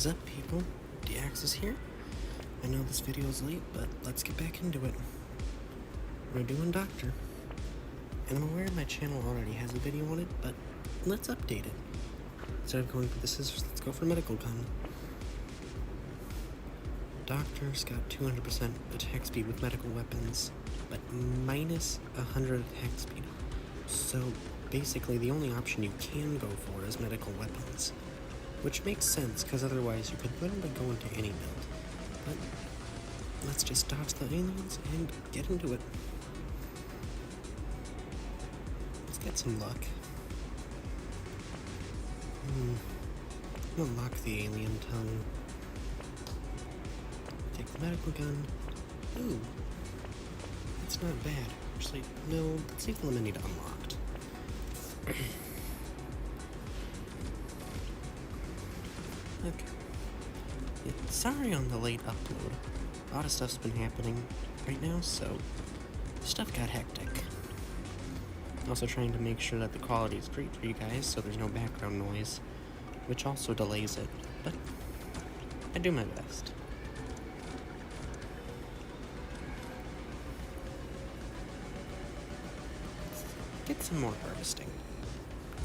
What is up, people? DX is here. I know this video is late, but let's get back into it. We're doing Doctor. And I'm aware my channel already has a video on it, but let's update it. Instead of going for the scissors, let's go for medical gun. Doctor's got 200% attack speed with medical weapons, but minus 100 attack speed. So basically the only option you can go for is medical weapons. Which makes sense, because otherwise you could literally go into any build. But let's just dodge the aliens and get into it. Let's get some luck. Unlock the alien tongue. Take the medical gun. Ooh, that's not bad. Actually, no, let's leave the eliminate unlocked. Okay. Yeah, sorry on the late upload. A lot of stuff's been happening right now, so stuff got hectic. Also trying to make sure that the quality is great for you guys, so there's no background noise, which also delays it, but I do my best. Get some more harvesting.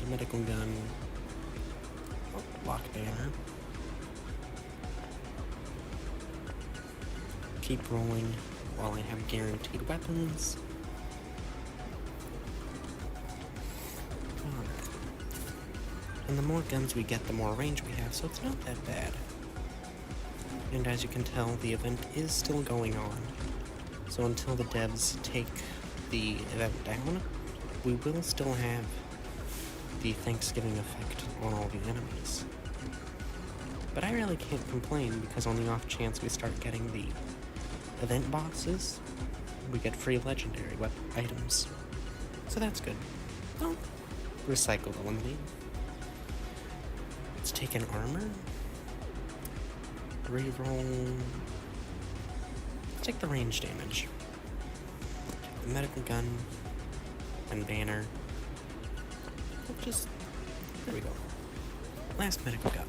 A medical gun. Oh, lock banner. Keep rolling while I have guaranteed weapons. Alright. And the more guns we get, the more range we have, so it's not that bad. And as you can tell, the event is still going on. So until the devs take the event down, we will still have the Thanksgiving effect on all the enemies. But I really can't complain, because on the off chance we start getting the event bosses, we get free legendary items. So that's good. Well, recycle the eliminate. Let's take an armor. Reroll. Let's take the range damage. The medical gun and banner. There we go. Last medical gun.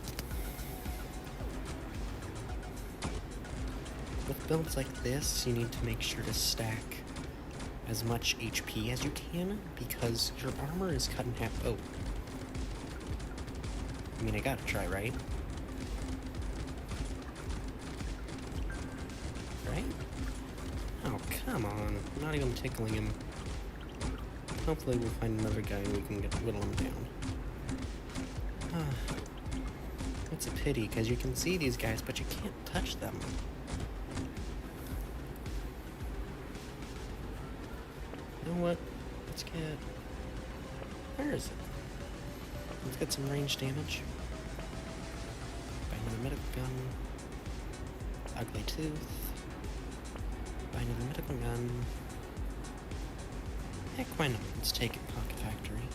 With builds like this, you need to make sure to stack as much HP as you can, because your armor is cut in half. Oh. I mean, I gotta try, right? Right? Oh, come on. I'm not even tickling him. Hopefully we'll find another guy and we can whittle him down. It's a pity, because you can see these guys, but you can't touch them. You know what? Let's get... Where is it? Let's get some range damage. Buy another medical gun. Ugly tooth. Buy another medical gun. Heck, why not? Let's take it, Pocket Factory.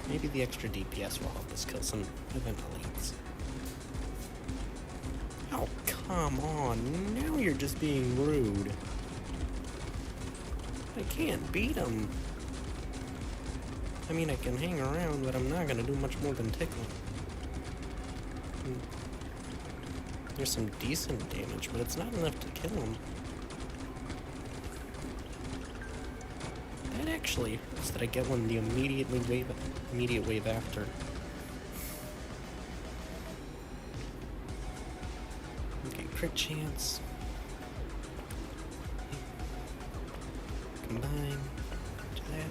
Maybe the extra DPS will help us kill some event elites. Oh, come on. Now you're just being rude. I can't beat him. I mean, I can hang around, but I'm not gonna do much more than tickle. There's some decent damage, but it's not enough to kill him. That actually hurts that I get one the immediate wave after. Okay, crit chance. Combine to that.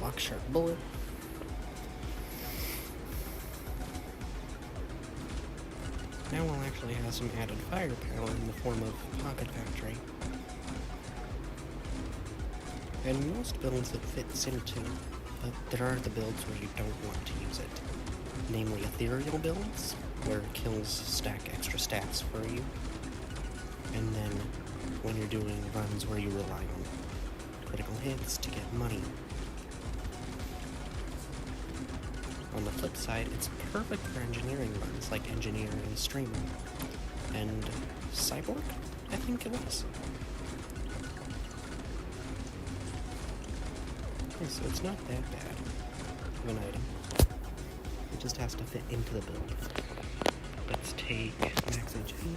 Lock sharp bullet. Now we'll actually have some added firepower in the form of Pocket Factory. And most builds it fits into, but there are the builds where you don't want to use it. Namely ethereal builds, where kills stack extra stats for you. And then when you're doing runs where you rely on critical hits to get money. On the flip side, it's perfect for engineering runs like Engineer and Streamer. And Cyborg, I think it was. Okay, so it's not that bad of an item. It just has to fit into the build. Let's take max HP,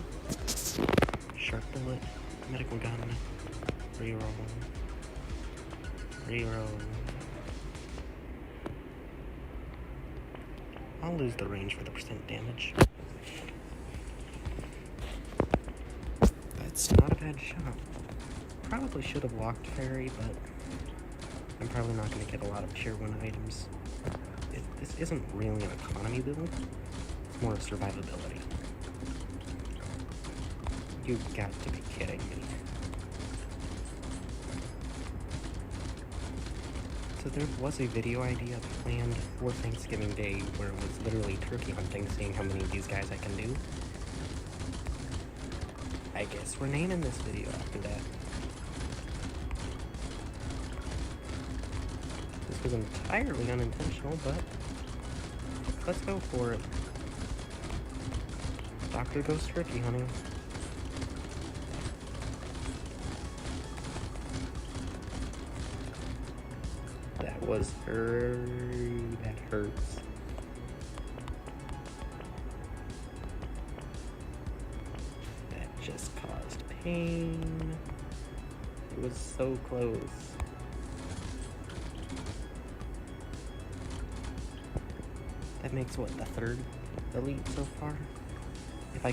sharp bullet, medical gun, reroll, reroll. I'll lose the range for the percent damage. That's not a bad shot. Probably should have walked fairy, but I'm probably not going to get a lot of tier 1 items. This isn't really an economy build, it's more of survivability. You've got to be kidding me. So there was a video idea planned for Thanksgiving Day where it was literally turkey hunting, seeing how many of these guys I can do. I guess we're naming this video after that. This was entirely unintentional, but let's go for it. Doctor goes turkey hunting. That was that hurts. That just caused pain. It was so close. That makes what, the 3rd elite so far? If I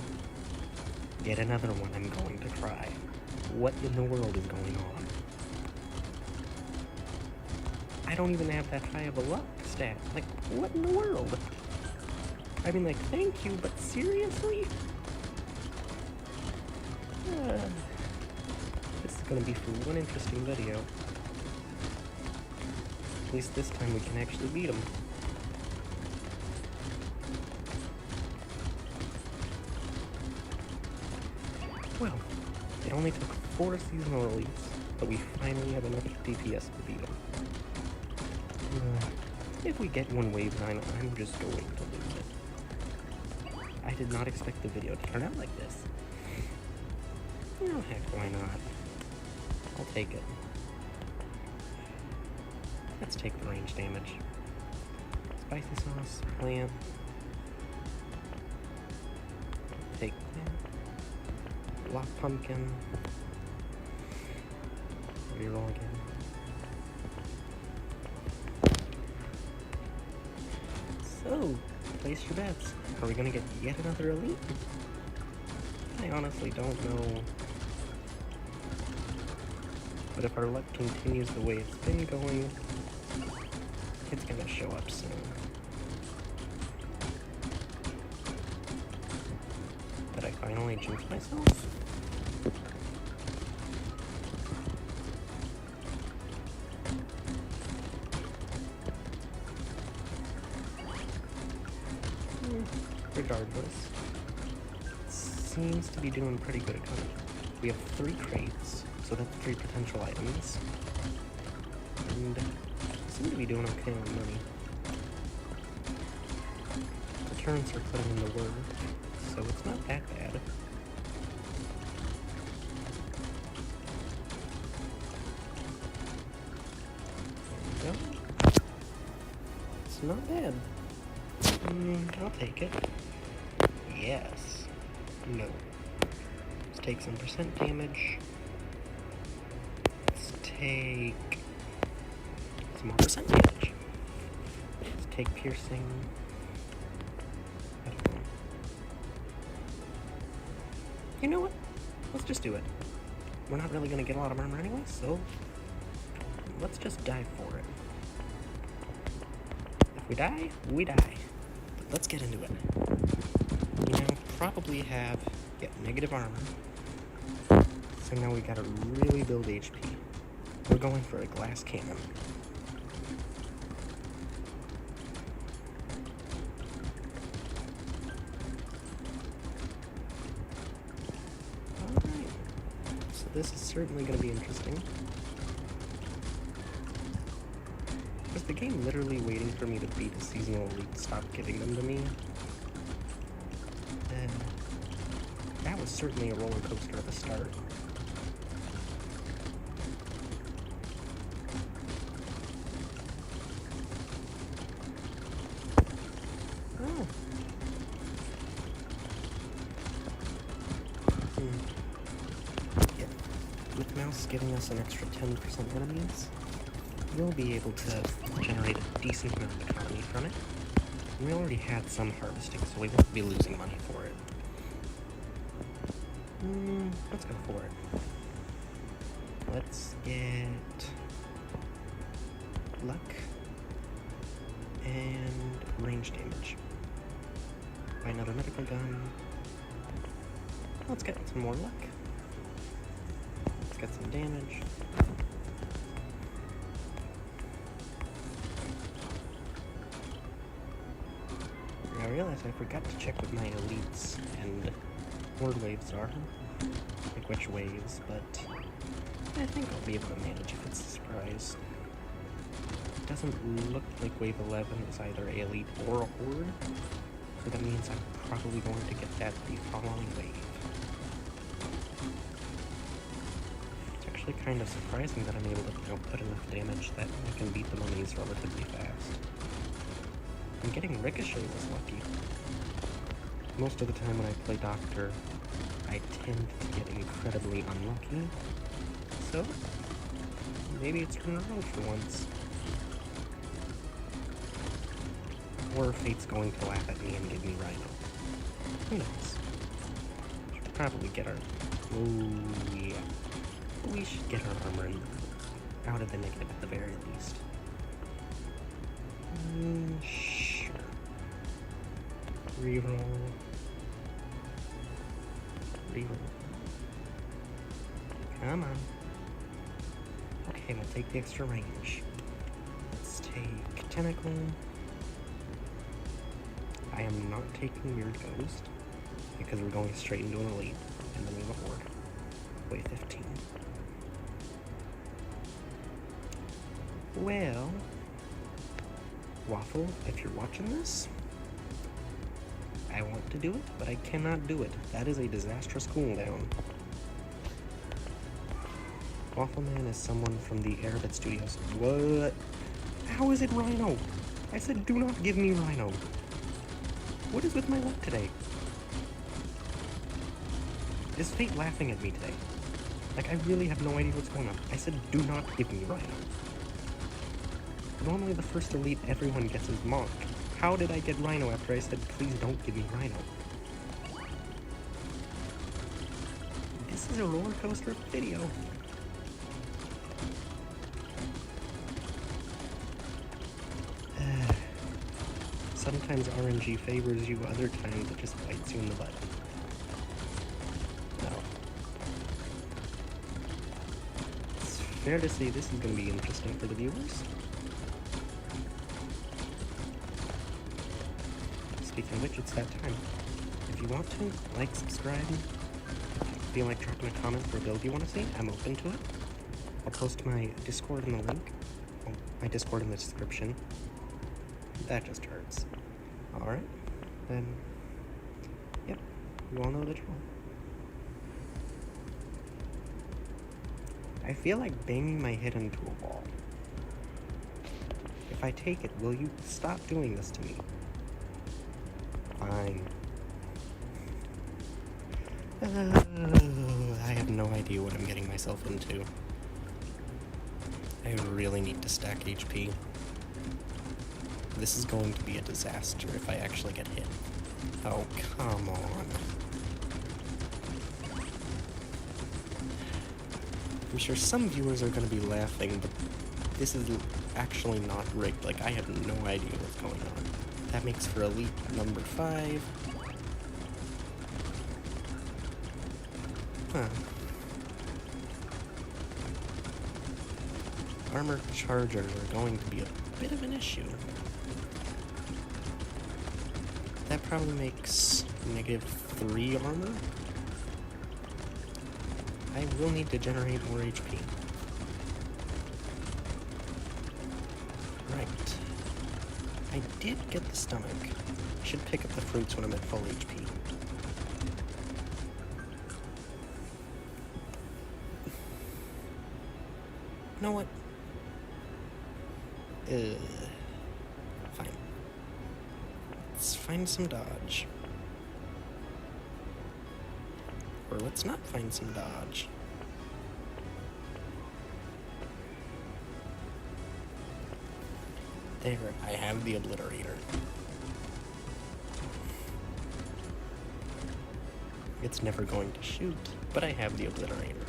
get another one, I'm going to cry. What in the world is going on? I don't even have that high of a luck stat. Like, what in the world? I mean, like, thank you, but seriously? This is gonna be for one interesting video. At least this time we can actually beat him. Well, it only took 4 seasonal elites, but we finally have enough DPS to beat him. If we get one wave 9, I'm just going to lose it. I did not expect the video to turn out like this. Oh, heck, why not? I'll take it. Let's take the range damage. Spicy sauce, plant. Take that. Block pumpkin. Reroll again. So, place your bets. Are we gonna get yet another elite? I honestly don't know. But if our luck continues the way it's been going, it's gonna show up soon. Did I finally jinx myself? Regardless, it seems to be doing pretty good economy. We have 3 crates, so that's 3 potential items. And seem to be doing okay on money. The turns are putting in the work, so it's not that bad. There we go. It's not bad. I'll take it. Yes. No. Let's take some percent damage. Let's take some more percent damage. Let's take piercing. I don't know. You know what? Let's just do it. We're not really going to get a lot of armor anyway, so let's just die for it. If we die, we die. But let's get into it. We now probably have, negative armor. So now we gotta really build HP. We're going for a glass cannon. Alright. So this is certainly gonna be interesting. Was the game literally waiting for me to beat a seasonal elite to stop giving them to me? That was certainly a roller coaster at the start. giving us an extra 10% enemies, we'll be able to generate a decent amount of economy from it. We already had some harvesting, so we won't be losing money for it. Let's go for it. Let's get luck and range damage. Buy another medical gun. Let's get some more luck. Let's get some damage. I realized I forgot to check what my elites and horde waves are. Like which waves, but I think I'll be able to manage if it's a surprise. It doesn't look like wave 11 is either a elite or a horde, so that means I'm probably going to get that the following wave. It's actually kind of surprising that I'm able to put enough damage that I can beat the mummies relatively fast. I'm getting Ricochet was lucky. Most of the time when I play Doctor, I tend to get incredibly unlucky. So, maybe it's turned around for once. Or Fate's going to laugh at me and give me Rhino. Who knows? Should probably get our... Oh, yeah. We should get our armor out of the negative at the very least. Sure. Reroll. Reroll. Come on. Okay, we'll take the extra range. Let's take Tentacle. I am not taking Weird Ghost, because we're going straight into an elite, and then we have a horde. Wave 15. Well... Waffle, if you're watching this, I want to do it, but I cannot do it. That is a disastrous cooldown. Waffleman is someone from the Airabit Studios. What? How is it Rhino? I said do not give me Rhino. What is with my luck today? Is Fate laughing at me today? Like, I really have no idea what's going on. I said do not give me Rhino. Normally the first elite everyone gets is Monk. How did I get Rhino after I said please don't give me Rhino? This is a roller coaster of video. Sometimes RNG favors you, other times it just bites you in the butt. Now, it's fair to say this is going to be interesting for the viewers. Speaking of which, it's that time. If you want to, like, subscribe, if you feel like dropping a comment for a build you want to see, I'm open to it. I'll post my Discord in the link. Oh, my Discord in the description. That just hurts. Alright, then, yep, you all know the drill. I feel like banging my head into a wall. If I take it, will you stop doing this to me? Fine. I have no idea what I'm getting myself into. I really need to stack HP. This is going to be a disaster if I actually get hit. Oh, come on. I'm sure some viewers are going to be laughing, but this is actually not rigged. Like, I have no idea what's going on. That makes for elite number 5. Huh. Armor chargers are going to be a bit of an issue. That probably makes -3 armor. I will need to generate more HP. Right. I did get the stomach. I should pick up the fruits when I'm at full HP. You know what? Fine. Let's find some dodge. Or let's not find some dodge. There, I have the obliterator. It's never going to shoot, but I have the obliterator.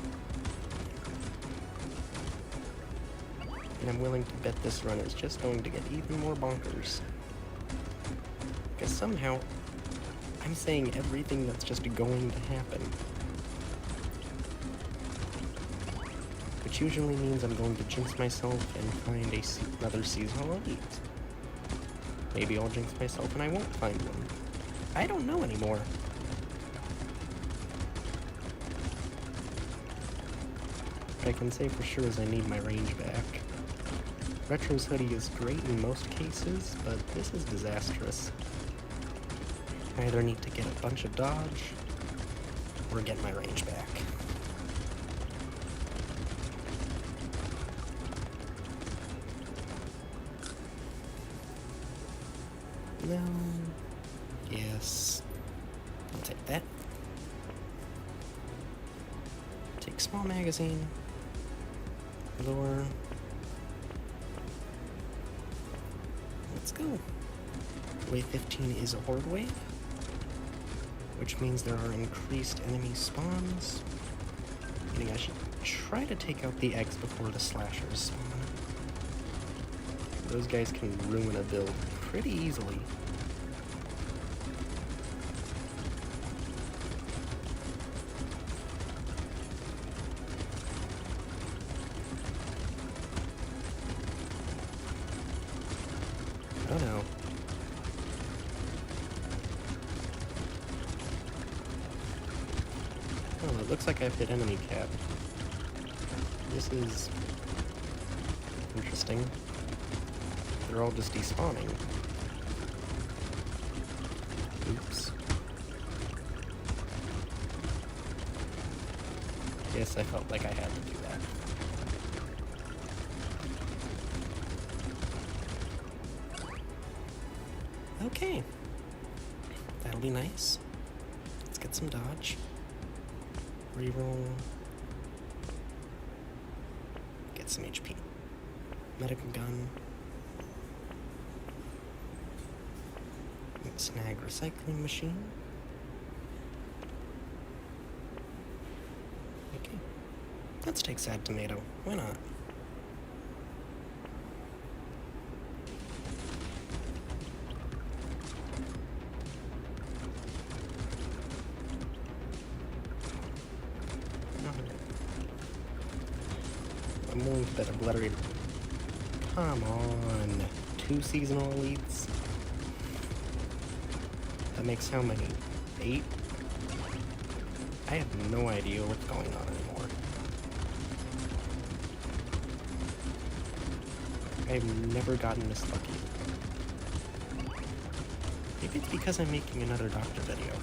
And I'm willing to bet this run is just going to get even more bonkers. Because somehow, I'm saying everything that's just going to happen. Which usually means I'm going to jinx myself and find another seasonal elite. Maybe I'll jinx myself and I won't find one. I don't know anymore. What I can say for sure is I need my range back. Retro's hoodie is great in most cases, but this is disastrous. I either need to get a bunch of dodge, or get my range back. No. Yes. I'll take that. Take small magazine. Lure. Let's go. Wave 15 is a horde wave, which means there are increased enemy spawns. Meaning I should try to take out the eggs before the slashers spawn. Those guys can ruin a build pretty easily. Oh no. Oh, it looks like I've hit enemy cap. This is interesting. They're all just despawning. Oops. Yes, I felt like I had to do that. Okay. That'll be nice. Let's get some dodge. Reroll. Get some HP. Medical gun. Snag recycling machine. Okay. Let's take sad tomato. Why not? I'm willing to bet obliterator. Come on. 2 seasonal elites. That makes how many? 8? I have no idea what's going on anymore. I've never gotten this lucky. Maybe it's because I'm making another Doctor video.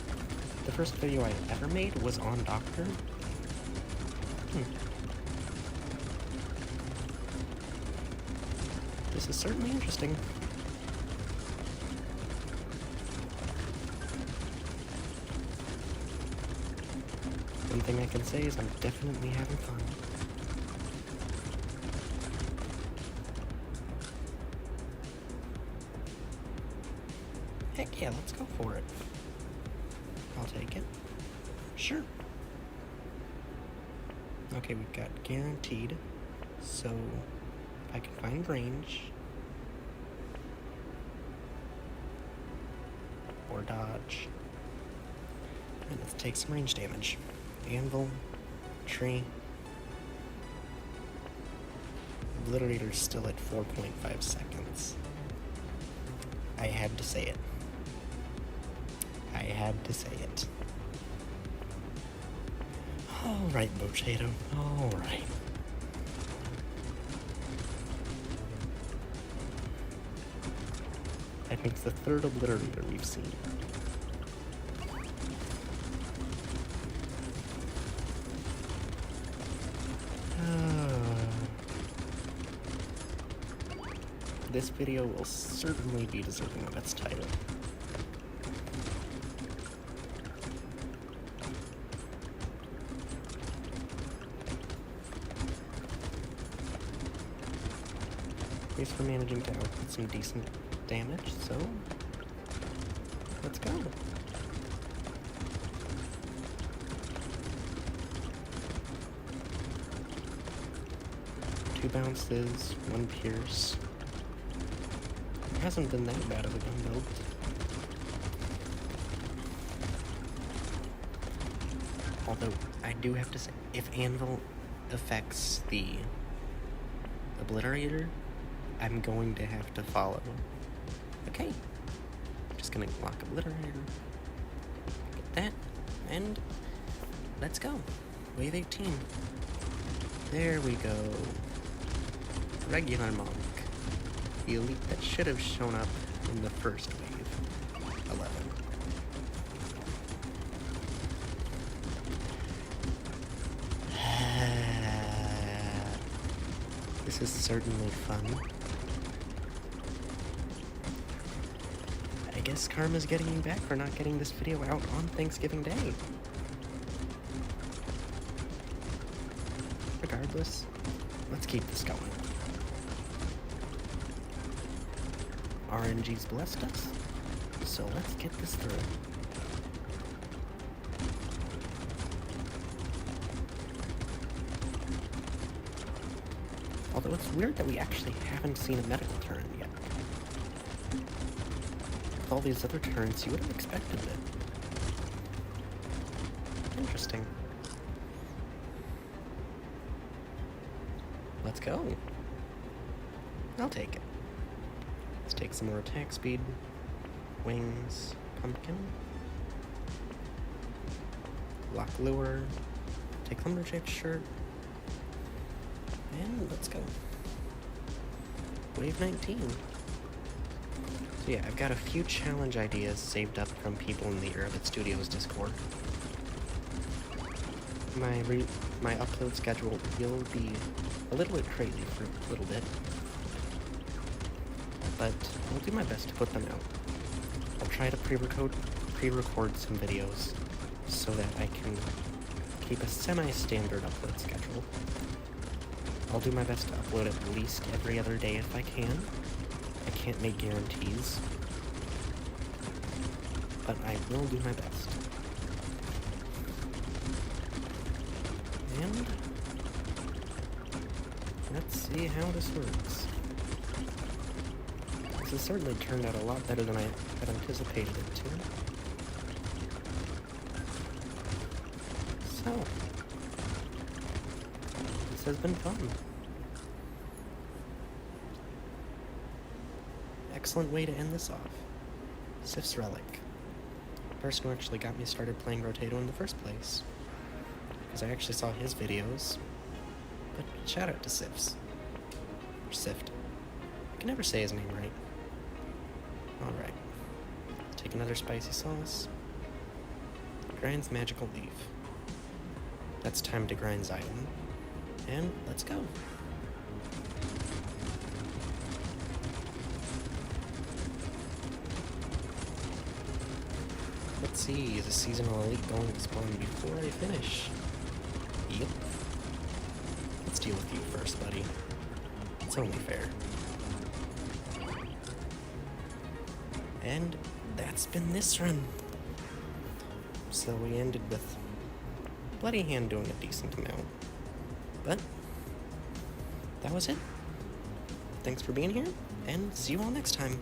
The first video I ever made was on Doctor. This is certainly interesting. One thing I can say is I'm definitely having fun. Heck yeah, let's go for it. I'll take it. Sure. Okay, we've got guaranteed. So, if I can find range. Or dodge. And let's take some range damage. Anvil, tree. Obliterator's still at 4.5 seconds. I had to say it. I had to say it. Alright, Brotato. Alright. That makes the 3rd obliterator we've seen. This video will certainly be deserving of its title. At least we're managing to output some decent damage, so let's go. Two bounces, one pierce. It hasn't been that bad of a gun build. Although, I do have to say, if Anvil affects the Obliterator, I'm going to have to follow. Okay. I'm just gonna lock Obliterator. Get that. And let's go. Wave 18. There we go. Regular monk. The elite that should have shown up in the first wave. 11. This is certainly fun. I guess Karma's getting me back for not getting this video out on Thanksgiving Day. Regardless, let's keep this going. RNG's blessed us, so let's get this through. Although it's weird that we actually haven't seen a medical turn yet. With all these other turns, you would have expected it. Interesting. Let's go. I'll take it. Let's take some more attack speed. Wings. Pumpkin. Lock lure. Take lumberjack shirt. And let's go. Wave 19. So yeah, I've got a few challenge ideas saved up from people in the Erbit Studios Discord. My upload schedule will be a little bit crazy for a little bit, but I'll do my best to put them out. I'll try to pre-record some videos so that I can keep a semi-standard upload schedule. I'll do my best to upload at least every other day if I can. I can't make guarantees, but I will do my best. And let's see how this works. This has certainly turned out a lot better than I had anticipated it to. So, this has been fun. Excellent way to end this off. Sif's Relic. The person who actually got me started playing Brotato in the first place. Because I actually saw his videos. But shout out to Sif's. Or Sift. I can never say his name right. Alright. Take another spicy sauce. Grind's Magical Leaf. That's time to grind's item. And let's go. Let's see, is a seasonal elite going to spawn before I finish? Yep. Let's deal with you first, buddy. It's only fair. And that's been this run. So we ended with Bloody Hand doing a decent amount. But that was it. Thanks for being here, and see you all next time.